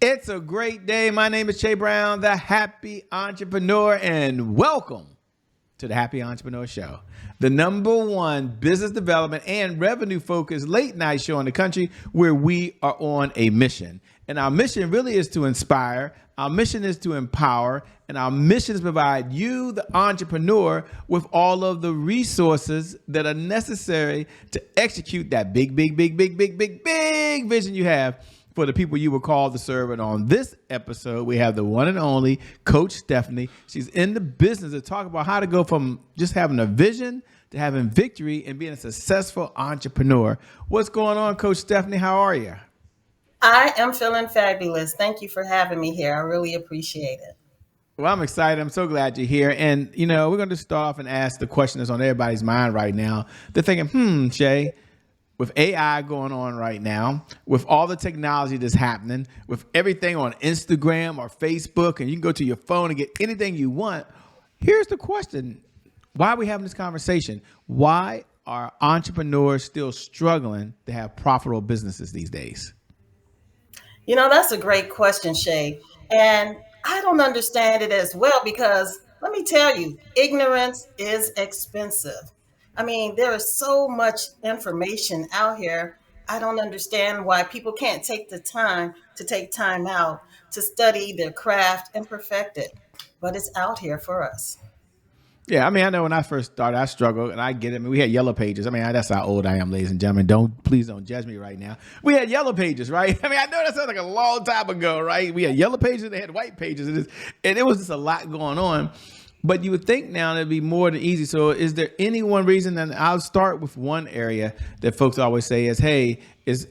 It's a great day. My name is Che Brown, the Happy Entrepreneur, and welcome to the Happy Entrepreneur Show, the #1 business development and revenue focused late night show in the country where we are on a mission. And our mission really is to inspire, our mission is to empower, and our mission is to provide you, the entrepreneur, with all of the resources that are necessary to execute that big vision you have for the people you were called to serve. And on this episode, we have the one and only Coach Steffanie. She's in the business to talk about how to go from just having a vision to having victory and being a successful entrepreneur. What's going on, Coach Steffanie? How are you? I am feeling fabulous. Thank you for having me here. I really appreciate it. Well, I'm excited. I'm so glad you're here. And, we're going to start off and ask the question that's on everybody's mind right now. They're thinking, Shay, with AI going on right now, with all the technology that's happening, with everything on Instagram or Facebook, and you can go to your phone and get anything you want. Here's the question. Why are we having this conversation? Why are entrepreneurs still struggling to have profitable businesses these days? That's a great question, Shay. And I don't understand it as well because let me tell you, ignorance is expensive. There is so much information out here. I don't understand why people can't take the time to take time out to study their craft and perfect it. But it's out here for us. Yeah, I know when I first started, I struggled, and I get it. We had yellow pages. That's how old I am, ladies and gentlemen. Please don't judge me right now. We had yellow pages, right? I know that sounds like a long time ago, right? We had yellow pages, they had white pages, and it was just a lot going on. But you would think now it'd be more than easy. So is there any one reason? And I'll start with one area that folks always say is, hey,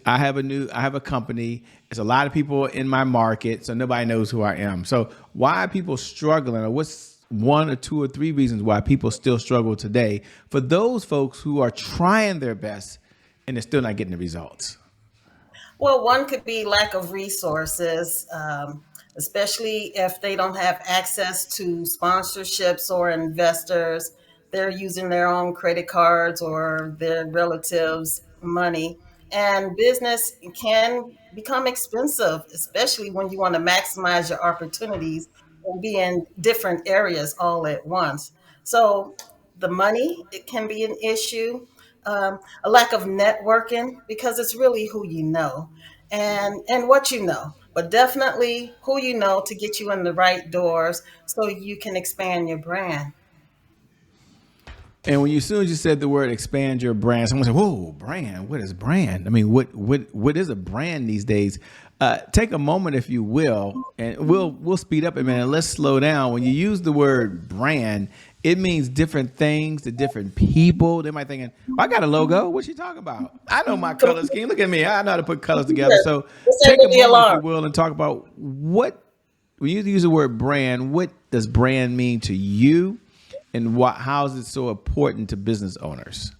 I have a company. There's a lot of people in my market, so nobody knows who I am. So why are people struggling, or what's one or two or three reasons why people still struggle today for those folks who are trying their best and they're still not getting the results? Well, one could be lack of resources, especially if they don't have access to sponsorships or investors. They're using their own credit cards or their relatives' money. And business can become expensive, especially when you want to maximize your opportunities and be in different areas all at once. So the money, it can be an issue. A lack of networking because it's really who you know and what you know, but definitely who you know to get you in the right doors so you can expand your brand. And as soon as you said the word expand your brand, someone said, whoa, brand, what is brand? What is a brand these days? Take a moment, if you will, and we'll speed up a minute. Let's slow down. When you use the word brand, it means different things to different people. They might thinking, I got a logo. What's she talking about? I know my color scheme. Look at me. I know how to put colors together. So take a moment, if you will, and talk about when you use the word brand, what does brand mean to you? And how is it so important to business owners?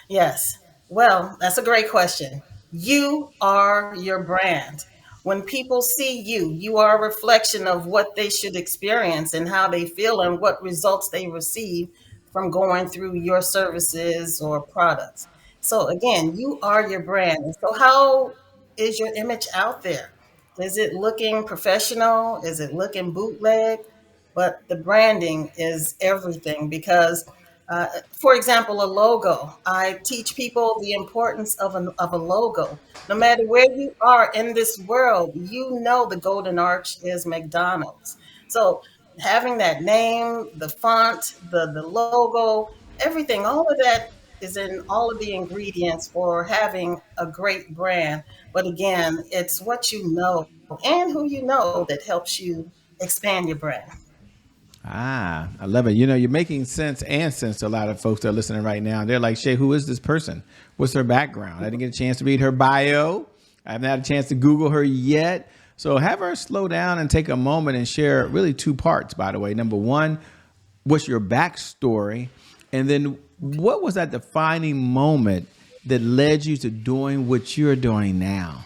Yes. Well, that's a great question. You are your brand. When people see you, you are a reflection of what they should experience and how they feel and what results they receive from going through your services or products. So again, you are your brand. And so how is your image out there? Is it looking professional? Is it looking bootleg? But the branding is everything because for example, a logo. I teach people the importance of a logo. No matter where you are in this world, you know the Golden Arch is McDonald's. So having that name, the font, the logo, everything, all of that is in all of the ingredients for having a great brand. But again, it's what you know and who you know that helps you expand your brand. I love it. You're making sense to a lot of folks that are listening right now. They're like, Shay, who is this person? What's her background? I didn't get a chance to read her bio. I haven't had a chance to Google her yet. So have her slow down and take a moment and share really two parts, by the way. Number one, what's your backstory? And then what was that defining moment that led you to doing what you're doing now?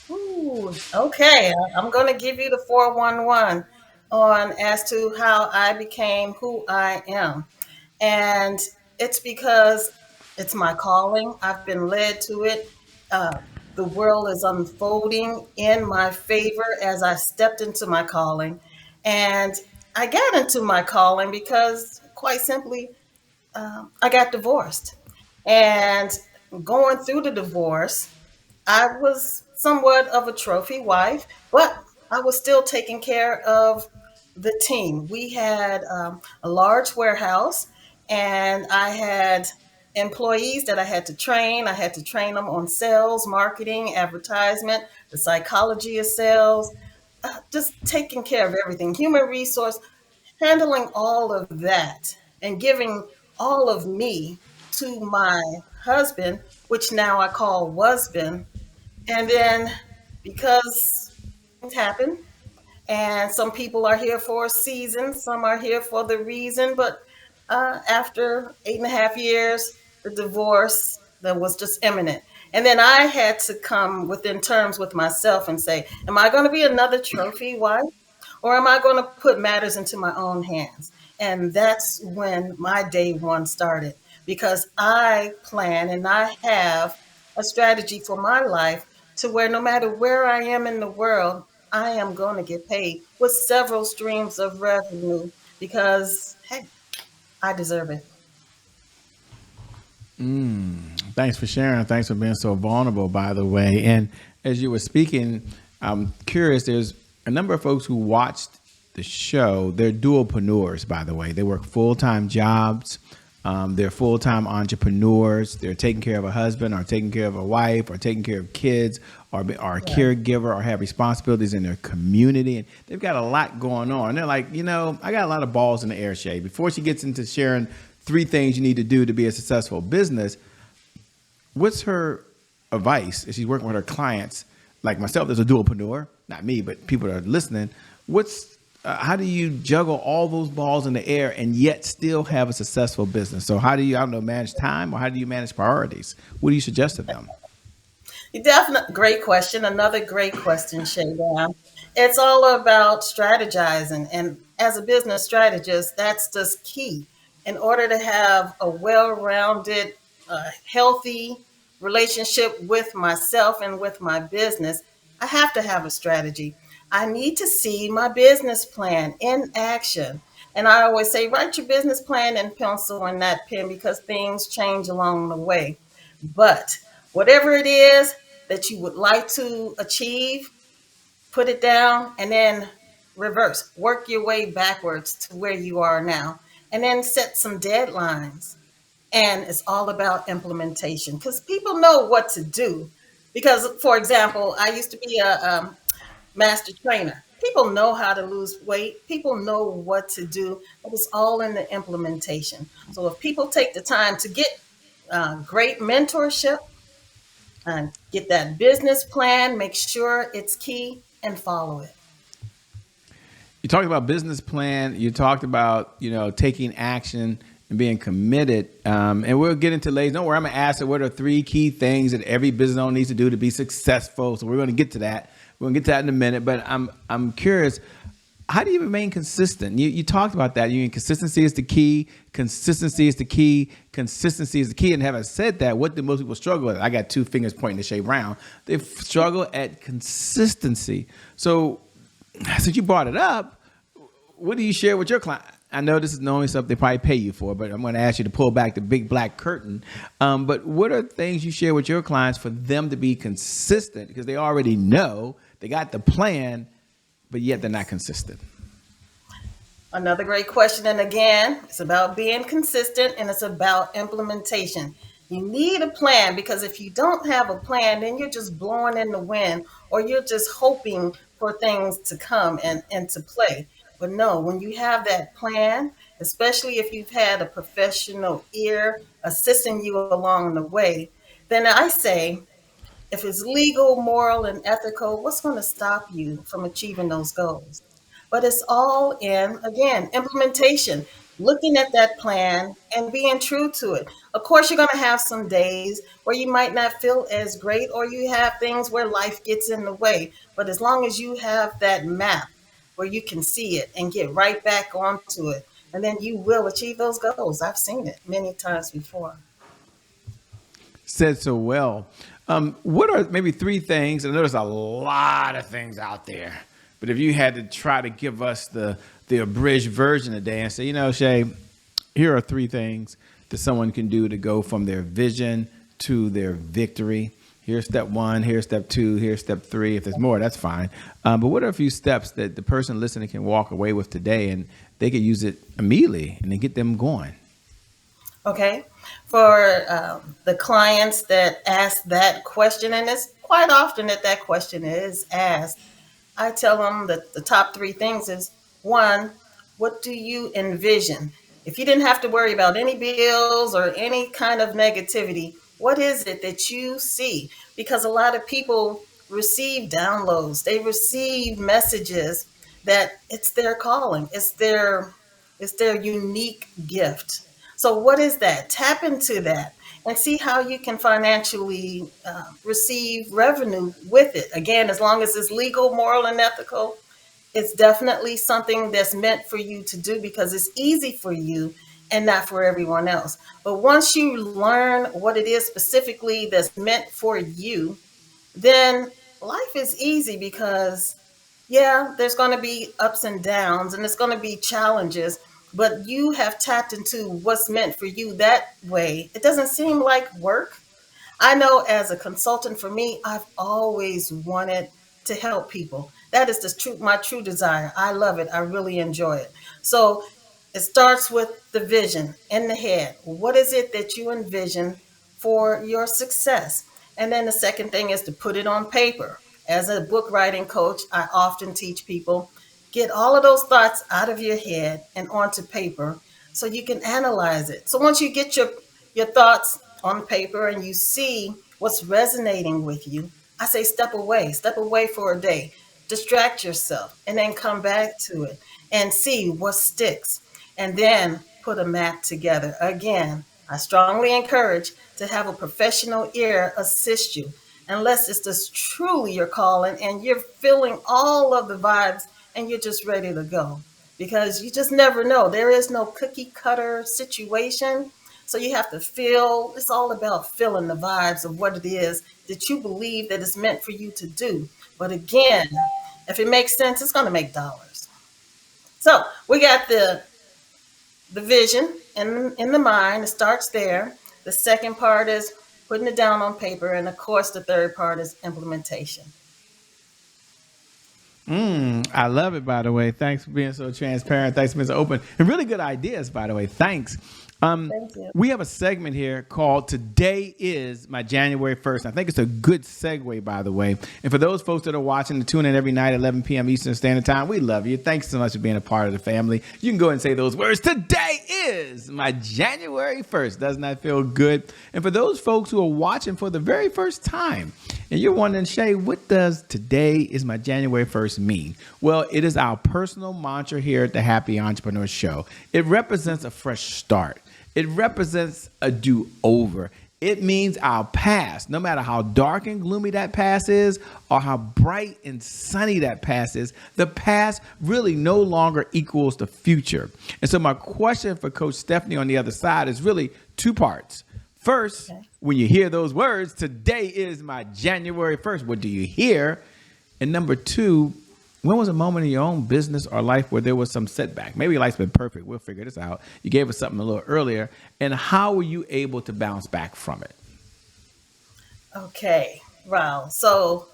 Ooh, okay. I'm going to give you the 411 on as to how I became who I am. And it's because it's my calling. I've been led to it. The world is unfolding in my favor as I stepped into my calling. And I got into my calling because, quite simply, I got divorced. And going through the divorce, I was somewhat of a trophy wife, but I was still taking care of the team. We had a large warehouse, and I had employees that I had to train. I had to train them on sales, marketing, advertisement, the psychology of sales, just taking care of everything, human resource, handling all of that and giving all of me to my husband, which now I call husband. And then because things happen, and some people are here for a season, some are here for the reason, but after 8.5 years, the divorce that was just imminent. And then I had to come within terms with myself and say, am I going to be another trophy wife? Or am I going to put matters into my own hands? And that's when my day one started because I plan and I have a strategy for my life to where no matter where I am in the world, I am going to get paid with several streams of revenue because, hey, I deserve it. Thanks for sharing. Thanks for being so vulnerable, by the way. And as you were speaking, I'm curious, there's a number of folks who watched the show. They're dualpreneurs, by the way. They work full-time jobs. They're full-time entrepreneurs. They're taking care of a husband or taking care of a wife or taking care of kids or a caregiver or have responsibilities in their community. And they've got a lot going on. And they're like, I got a lot of balls in the air, Shay. Before she gets into sharing 3 things you need to do to be a successful business, what's her advice if she's working with her clients, like myself, as a dualpreneur, not me, but people that are listening? How do you juggle all those balls in the air and yet still have a successful business? So how do you, manage time, or how do you manage priorities? What do you suggest to them? Definitely great question. Another great question, Shaydan. It's all about strategizing. And as a business strategist, that's just key. In order to have a well rounded, healthy relationship with myself and with my business, I have to have a strategy. I need to see my business plan in action. And I always say, write your business plan in pencil and that pen because things change along the way. But whatever it is that you would like to achieve, put it down and then reverse, work your way backwards to where you are now, and then set some deadlines. And it's all about implementation because people know what to do. Because, for example, I used to be a master trainer. People know how to lose weight. People know what to do, but it's all in the implementation. So if people take the time to get great mentorship and get that business plan, make sure it's key and follow it. You talked about business plan. You talked about, taking action and being committed. And we'll get into later. Don't worry, I'm going to ask her what are 3 key things that every business owner needs to do to be successful. So we're going to get to that. We're going to get to that in a minute. But I'm curious, how do you remain consistent? You talked about that. Consistency is the key. Consistency is the key. Consistency is the key. And having said that, what do most people struggle with? I got 2 fingers pointing to Shay Brown. They struggle at consistency. So since you brought it up, what do you share with your client? I know this is normally stuff they probably pay you for, but I'm going to ask you to pull back the big black curtain. But what are things you share with your clients for them to be consistent? Because they already know, they got the plan, but yet they're not consistent. Another great question. And again, it's about being consistent and it's about implementation. You need a plan because if you don't have a plan, then you're just blowing in the wind or you're just hoping for things to come and to play. But no, when you have that plan, especially if you've had a professional ear assisting you along the way, then I say, if it's legal, moral, and ethical, what's going to stop you from achieving those goals? But it's all in, again, implementation, looking at that plan and being true to it. Of course, you're going to have some days where you might not feel as great, or you have things where life gets in the way. But as long as you have that map where you can see it and get right back onto it, and then you will achieve those goals. I've seen it many times before. Said so well. What are maybe three things? I know there's a lot of things out there, but if you had to try to give us the abridged version today and say, Shay, here are three things that someone can do to go from their vision to their victory. Here's step one, here's step two, here's step three. If there's more, that's fine. But what are a few steps that the person listening can walk away with today and they could use it immediately and then get them going? Okay. For the clients that ask that question, and it's quite often that that question is asked, I tell them that the top three things is one, what do you envision? If you didn't have to worry about any bills or any kind of negativity, what is it that you see? Because a lot of people receive downloads, they receive messages that it's their calling, it's their unique gift. So what is that? Tap into that and see how you can financially receive revenue with it. Again, as long as it's legal, moral, and ethical, it's definitely something that's meant for you to do because it's easy for you and not for everyone else. But once you learn what it is specifically that's meant for you, then life is easy because, yeah, there's going to be ups and downs and it's going to be challenges, but you have tapped into what's meant for you that way. It doesn't seem like work. I know as a consultant for me, I've always wanted to help people. That is my true desire. I love it. I really enjoy it. So it starts with the vision in the head. What is it that you envision for your success? And then the second thing is to put it on paper. As a book writing coach, I often teach people get all of those thoughts out of your head and onto paper so you can analyze it. So once you get your thoughts on paper and you see what's resonating with you, I say step away for a day, distract yourself, and then come back to it and see what sticks. And then put a map together. Again, I strongly encourage to have a professional ear assist you, unless it's just truly your calling and you're feeling all of the vibes and you're just ready to go. Because you just never know. There is no cookie cutter situation. So you have to feel, it's all about feeling the vibes of what it is that you believe that is meant for you to do. But again, if it makes sense, it's going to make dollars. So we got the vision in the mind. It starts there. The second part is putting it down on paper. And of course, the third part is implementation. I love it, by the way. Thanks for being so transparent. Thanks for being so open. And really good ideas, by the way. Thanks. Thank you. We have a segment here called Today is My January 1st. I think it's a good segue, by the way. And for those folks that are watching and tune in every night at 11 p.m. Eastern Standard Time, we love you. Thanks so much for being a part of the family. You can go ahead and say those words. Today is my January 1st. Doesn't that feel good? And for those folks who are watching for the very first time, and you're wondering, Shay, what does today is my January 1st mean? Well, it is our personal mantra here at the Happy Entrepreneur Show. It represents a fresh start. It represents a do-over. It means our past, no matter how dark and gloomy that past is or how bright and sunny that past is, the past really no longer equals the future. And so my question for Coach Steffanie on the other side is really two parts. First, when you hear those words, today is my January 1st, what do you hear? And number two, when was a moment in your own business or life where there was some setback? Maybe life's been perfect. We'll figure this out. You gave us something a little earlier. And how were you able to bounce back from it? Okay, wow. So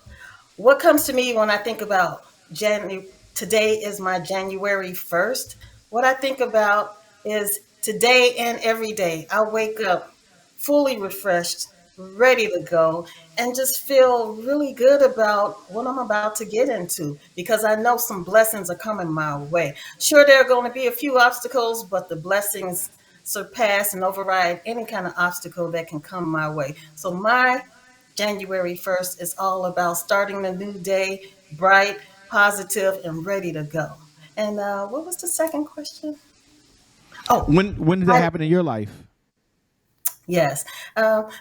what comes to me when I think about today is my January 1st? What I think about is today and every day. I wake up fully refreshed, ready to go, and just feel really good about what I'm about to get into because I know some blessings are coming my way. Sure, there are going to be a few obstacles, but the blessings surpass and override any kind of obstacle that can come my way. So my January 1st is all about starting the new day bright, positive, and ready to go. And what was the second question? Oh, When did that I, happen in your life? yes.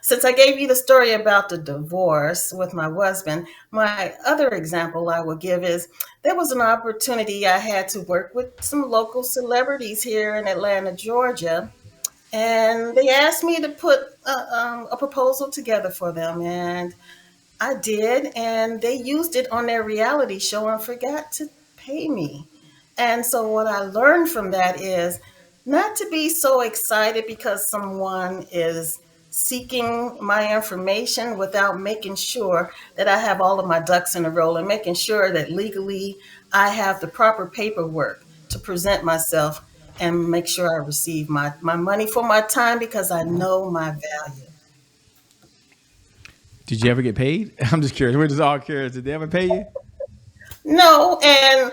Since I gave you the story about the divorce with my husband, my other example I will give is there was an opportunity I had to work with some local celebrities here in Atlanta, Georgia. and they asked me to put a proposal together for them, and I did, and they used it on their reality show and forgot to pay me. And so, what I learned from that is not to be so excited because someone is seeking my information without making sure that I have all of my ducks in a row and making sure that legally I have the proper paperwork to present myself and make sure I receive my money for my time because I know my value. Did you ever get paid? I'm just curious. We're just all curious. Did they ever pay you? No, and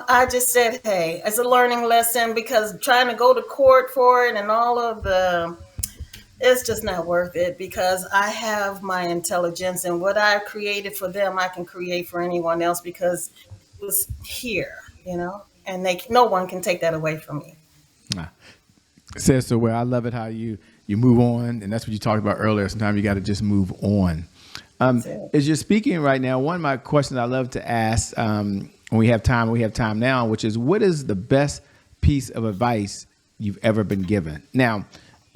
I just said, hey, it's a learning lesson because trying to go to court for it and all of it's just not worth it because I have my intelligence and what I created for them, I can create for anyone else because it was here, and no one can take that away from me. Nah. Says so well. I love it how you move on, and that's what you talked about earlier. Sometimes you got to just move on. That's it. As you're speaking right now, one of my questions I love to ask when we have time now, which is, what is the best piece of advice you've ever been given? Now,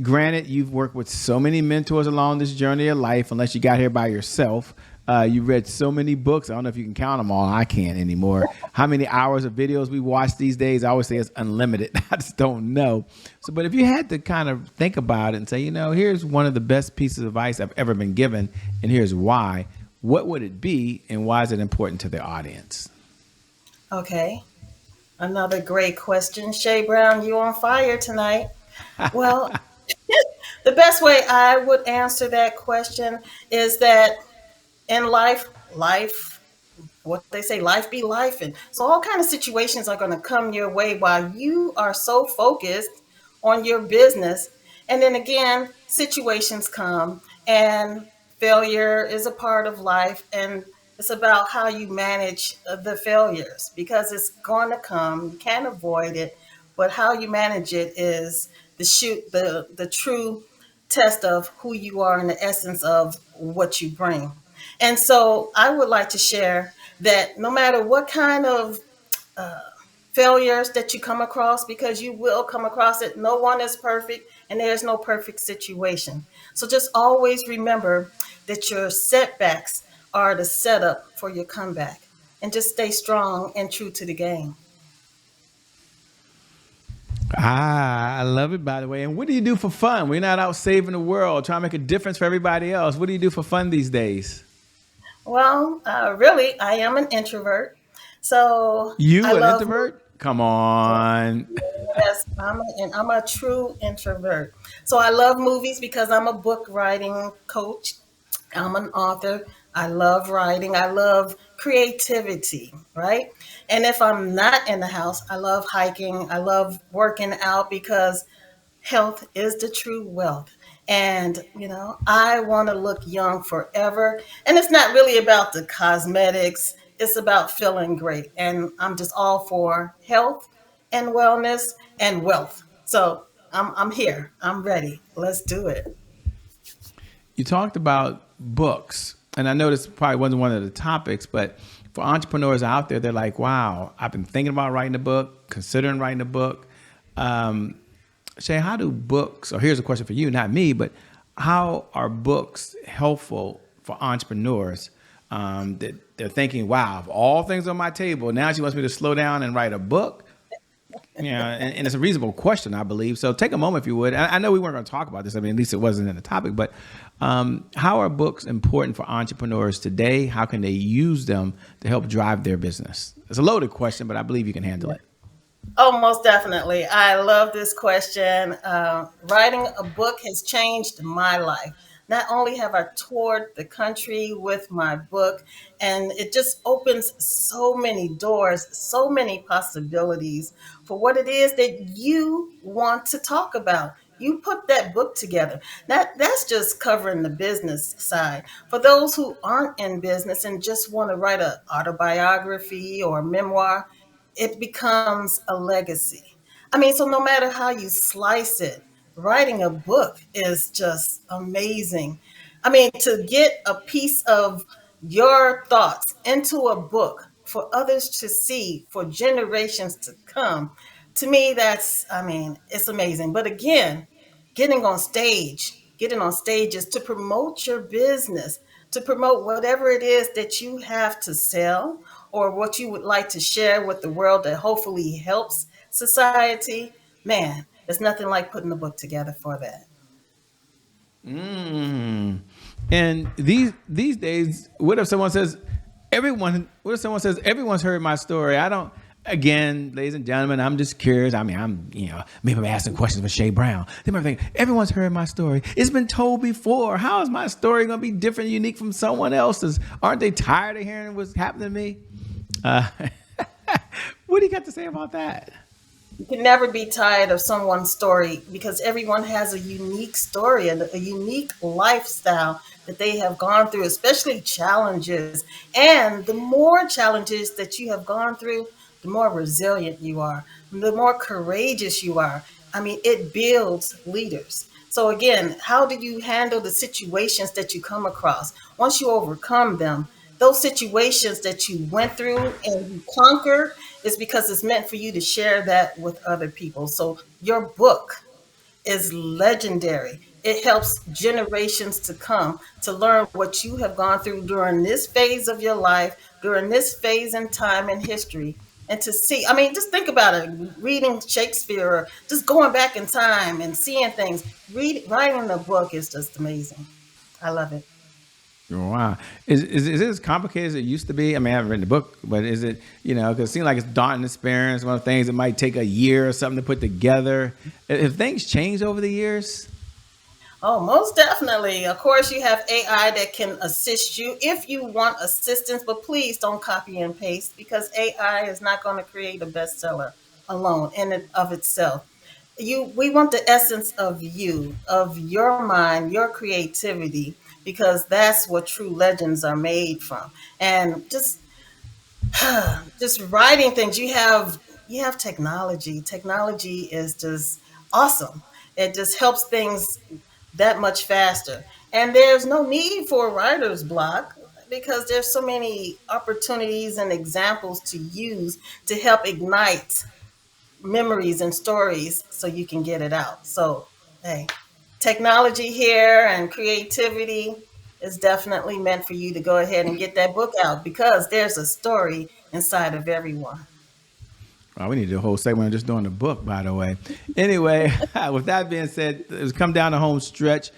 granted, you've worked with so many mentors along this journey of life, unless you got here by yourself. You've read so many books. I don't know if you can count them all. I can't anymore. How many hours of videos we watch these days? I always say it's unlimited. I just don't know. So, but if you had to kind of think about it and say, here's one of the best pieces of advice I've ever been given, and here's why, what would it be, and why is it important to the audience? Okay. Another great question. Shay Brown, you on fire tonight. Well, the best way I would answer that question is that in life, what they say, life be life. And so all kind of situations are going to come your way while you are so focused on your business. And then again, situations come and failure is a part of life. And it's about how you manage the failures because it's going to come. You can't avoid it. But how you manage it is the true test of who you are and the essence of what you bring. And so I would like to share that no matter what kind of failures that you come across, because you will come across it, no one is perfect and there's no perfect situation. So just always remember that your setbacks are the setup for your comeback and just stay strong and true to the game. I love it, by the way. And what do you do for fun? We're not out saving the world, trying to make a difference for everybody else. What do you do for fun these days? Well, really, I am an introvert. So I You, an love introvert? Come on. Yes, I'm a true introvert. So I love movies because I'm a book writing coach. I'm an author. I love writing. I love creativity, right? And if I'm not in the house, I love hiking. I love working out because health is the true wealth. And, I want to look young forever. And it's not really about the cosmetics, it's about feeling great. And I'm just all for health and wellness and wealth. So I'm here. I'm ready. Let's do it. You talked about books, and I know this probably wasn't one of the topics, but for entrepreneurs out there, they're like, wow, I've been thinking about writing a book, considering writing a book. Shay, how do books, or here's a question for you, not me, but how are books helpful for entrepreneurs that they're thinking, wow, of all things on my table, now she wants me to slow down and write a book? Yeah, and it's a reasonable question, I believe. So take a moment, if you would. I know we weren't going to talk about this. I mean, at least it wasn't in the topic. But how are books important for entrepreneurs today? How can they use them to help drive their business? It's a loaded question, but I believe you can handle it. Oh, most definitely. I love this question. Writing a book has changed my life. Not only have I toured the country with my book, and it just opens so many doors, so many possibilities for what it is that you want to talk about. You put that book together. That's just covering the business side. For those who aren't in business and just want to write an autobiography or a memoir, it becomes a legacy. I mean, so no matter how you slice it, writing a book is just amazing. I mean, to get a piece of your thoughts into a book for others to see for generations to come, to me, I mean, it's amazing. But again, getting on stages to promote your business, to promote whatever it is that you have to sell or what you would like to share with the world that hopefully helps society. Man, there's nothing like putting a book together for that. Mm. And these days, what if someone says everyone? What if someone says everyone's heard my story? I don't. Again, ladies and gentlemen, I'm just curious. I mean, maybe I'm asking questions for Shay Brown. They might think everyone's heard my story. It's been told before. How is my story going to be different, unique from someone else's? Aren't they tired of hearing what's happening to me? What do you got to say about that? You can never be tired of someone's story because everyone has a unique story and a unique lifestyle that they have gone through, especially challenges. And the more challenges that you have gone through, the more resilient you are, the more courageous you are. I mean, it builds leaders. So again, how do you handle the situations that you come across? Once you overcome them, those situations that you went through and you conquered is because it's meant for you to share that with other people. So your book is legendary. It helps generations to come to learn what you have gone through during this phase of your life, during this phase in time in history. And to see, I mean, just think about it, reading Shakespeare, or just going back in time and seeing things. Writing a book is just amazing. I love it. Wow. Is it as complicated as it used to be? I mean, I haven't written the book, but is it, because it seems like it's daunting experience, one of the things that might take a year or something to put together. Have things changed over the years? Oh, most definitely. Of course, you have AI that can assist you if you want assistance, but please don't copy and paste because AI is not going to create a bestseller alone in and of itself. We want the essence of you, of your mind, your creativity, because that's what true legends are made from. And just writing things, you have technology. Technology is just awesome. It just helps things that much faster. And there's no need for a writer's block because there's so many opportunities and examples to use to help ignite memories and stories so you can get it out. So, hey, technology here and creativity is definitely meant for you to go ahead and get that book out because there's a story inside of everyone. Well, we need to do a whole segment on just doing the book, by the way. Anyway, with that being said, it's come down the home stretch.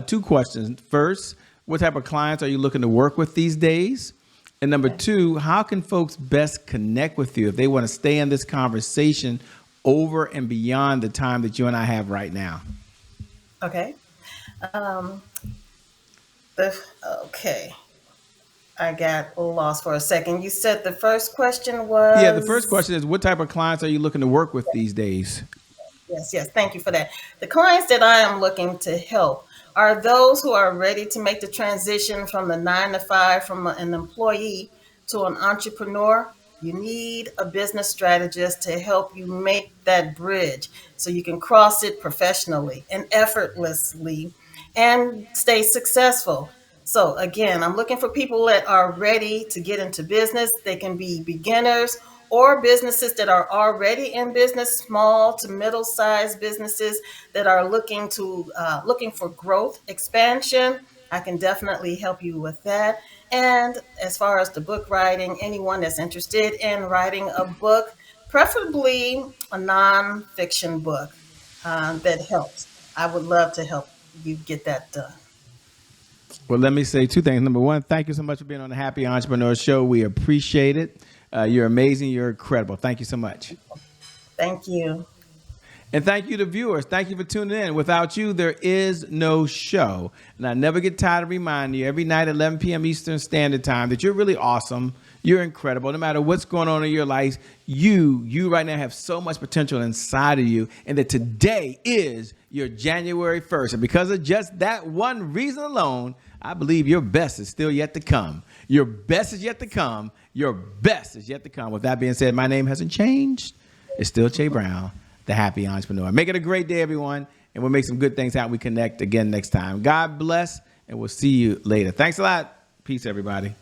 Two questions. First, what type of clients are you looking to work with these days? And number two, how can folks best connect with you if they want to stay in this conversation over and beyond the time that you and I have right now? Okay. Um, okay. I got lost for a second. You said the first question Yeah, the first was. question is, what type of clients are you looking to work with these days? Yes, yes. Thank you for that. The clients that I am looking to help are those who are ready to make the transition from the 9 to 5, from an employee to an entrepreneur. You need a business strategist to help you make that bridge so you can cross it professionally and effortlessly and stay successful. So again, I'm looking for people that are ready to get into business. They can be beginners or businesses that are already in business, small to middle-sized businesses that are looking for growth, expansion. I can definitely help you with that. And as far as the book writing, anyone that's interested in writing a book, preferably a nonfiction book that helps. I would love to help you get that done. Well, let me say two things. Number one, thank you so much for being on the Happy Entrepreneur Show. We appreciate it. You're amazing. You're incredible. Thank you so much. Thank you. And thank you to viewers. Thank you for tuning in. Without you, there is no show. And I never get tired of reminding you every night at 11 p.m. Eastern Standard Time that you're really awesome. You're incredible. No matter what's going on in your life, you right now have so much potential inside of you. And that today is your January 1st. And because of just that one reason alone, I believe your best is still yet to come. Your best is yet to come. Your best is yet to come. With that being said, my name hasn't changed. It's still Che Brown, the Happy Entrepreneur. Make it a great day, everyone, and we'll make some good things happen. We connect again next time. God bless, and we'll see you later. Thanks a lot. Peace, everybody.